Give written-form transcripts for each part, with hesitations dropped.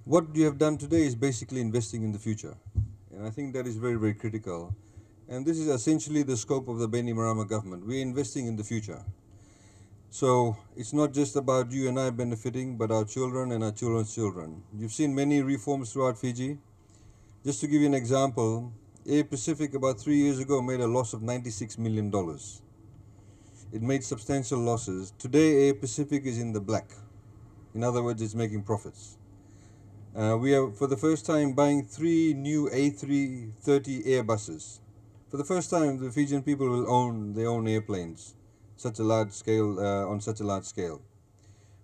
What you have done today is basically investing in the future. And I think that is very, very critical. And this is essentially the scope of the Bainimarama government. We're investing in the future. So it's not just about you and I benefiting, but our children and our children's children. You've seen many reforms throughout Fiji. Just to give you an example, Air Pacific about 3 years ago made a loss of $96 million. It made substantial losses. Today Air Pacific is in the black. In other words, it's making profits. We are for the first time buying 3 new A330 Airbuses. For the first time, the Fijian people will own their own airplanes, such a large scale, on such a large scale.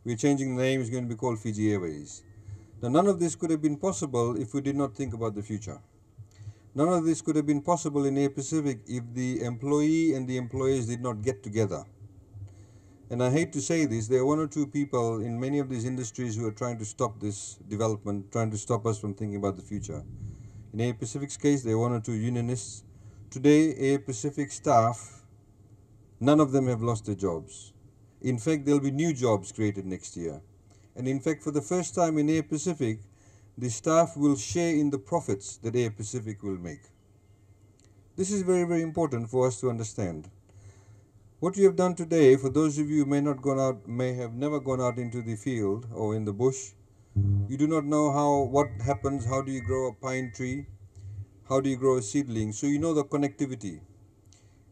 We're changing the name, it's going to be called Fiji Airways. Now, none of this could have been possible if we did not think about the future. None of this could have been possible in Air Pacific if the employee and the employers did not get together. And I hate to say this, there are 1 or 2 people in many of these industries who are trying to stop this development, trying to stop us from thinking about the future. In Air Pacific's case, there are 1 or 2 unionists. Today, Air Pacific staff, none of them have lost their jobs. In fact, there will be new jobs created next year. And in fact, for the first time in Air Pacific, the staff will share in the profits that Air Pacific will make. This is very, very important for us to understand. What you have done today, for those of you who may have never gone out into the field or in the bush, you do not know what happens, how do you grow a pine tree, how do you grow a seedling, so you know the connectivity.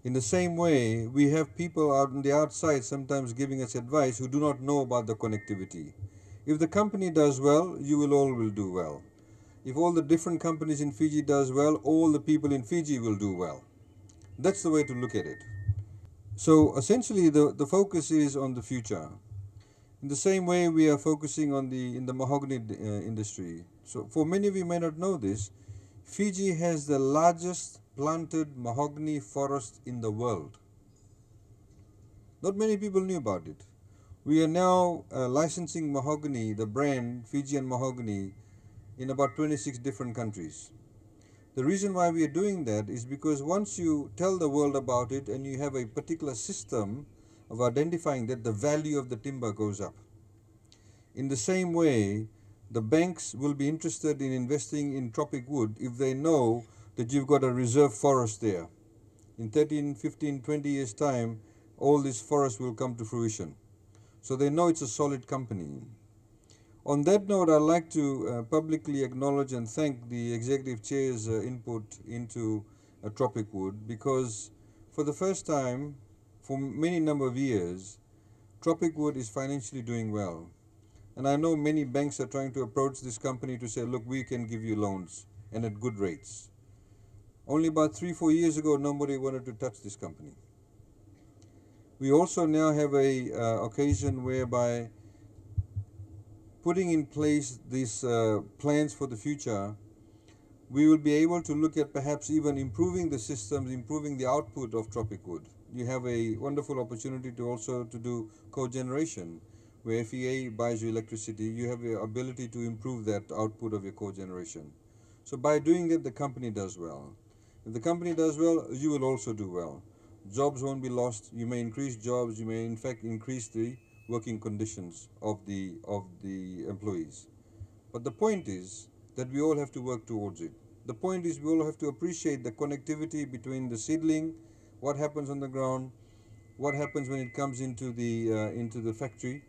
In the same way, we have people out on the outside sometimes giving us advice who do not know about the connectivity. If the company does well, you all will do well. If all the different companies in Fiji does well, all the people in Fiji will do well. That's the way to look at it. So essentially the focus is on the future. In the same way we are focusing on in the mahogany industry. So for many of you may not know this, Fiji has the largest planted mahogany forest in the world. Not many people knew about it. We are now licensing mahogany, the brand Fijian mahogany, in about 26 different countries. The reason why we are doing that is because once you tell the world about it and you have a particular system of identifying that, the value of the timber goes up. In the same way, the banks will be interested in investing in Tropik Wood if they know that you've got a reserve forest there. In 13, 15, 20 years' time, all this forest will come to fruition. So they know it's a solid company. On that note, I'd like to publicly acknowledge and thank the Executive Chair's input into Tropik Wood, because for the first time, for many number of years, Tropik Wood is financially doing well. And I know many banks are trying to approach this company to say, look, we can give you loans and at good rates. Only about 3-4 years ago, nobody wanted to touch this company. We also now have a occasion whereby putting in place these plans for the future, we will be able to look at perhaps even improving the systems, improving the output of Tropik Wood. You have a wonderful opportunity to also to do cogeneration, where FEA buys you electricity. You have the ability to improve that output of your cogeneration. So by doing that, the company does well. If the company does well, you will also do well. Jobs won't be lost. You may increase jobs. You may in fact increase the working conditions of the employees. But the point is that we all have to work towards it. The point is we all have to appreciate the connectivity between the seedling, what happens on the ground, what happens when it comes into the factory.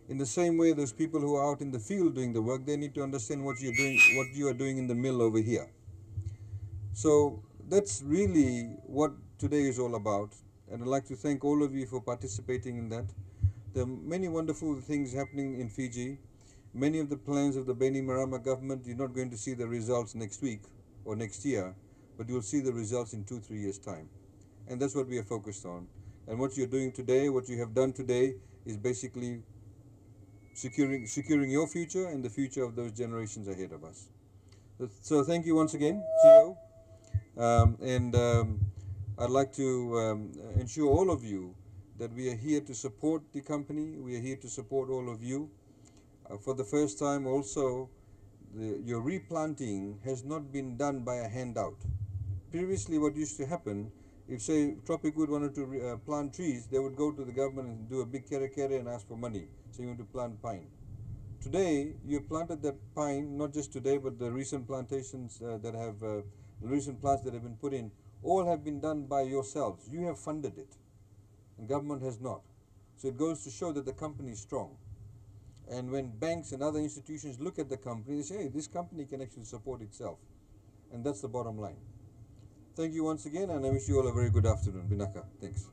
In the same way, those people who are out in the field doing the work, they need to understand what you are doing in the mill over here. So that's really what today is all about, and I'd like to thank all of you for participating in that. There are many wonderful things happening in Fiji. Many of the plans of the Bainimarama government, you're not going to see the results next week or next year, but you'll see the results in 2-3 years' time. And that's what we are focused on. And what you're doing today, what you have done today, is basically securing your future and the future of those generations ahead of us. So thank you once again, Gio. I'd like to ensure all of you that we are here to support the company. We are here to support all of you. For the first time also, your replanting has not been done by a handout. Previously what used to happen, if say Tropik Wood wanted to plant trees, they would go to the government and do a big kere and ask for money. So you want to plant pine. Today, you planted that pine, not just today, but the recent plantations recent plants that have been put in, all have been done by yourselves. You have funded it, and government has not. So it goes to show that the company is strong. And when banks and other institutions look at the company, they say, hey, this company can actually support itself. And that's the bottom line. Thank you once again, and I wish you all a very good afternoon. Binaka. Thanks.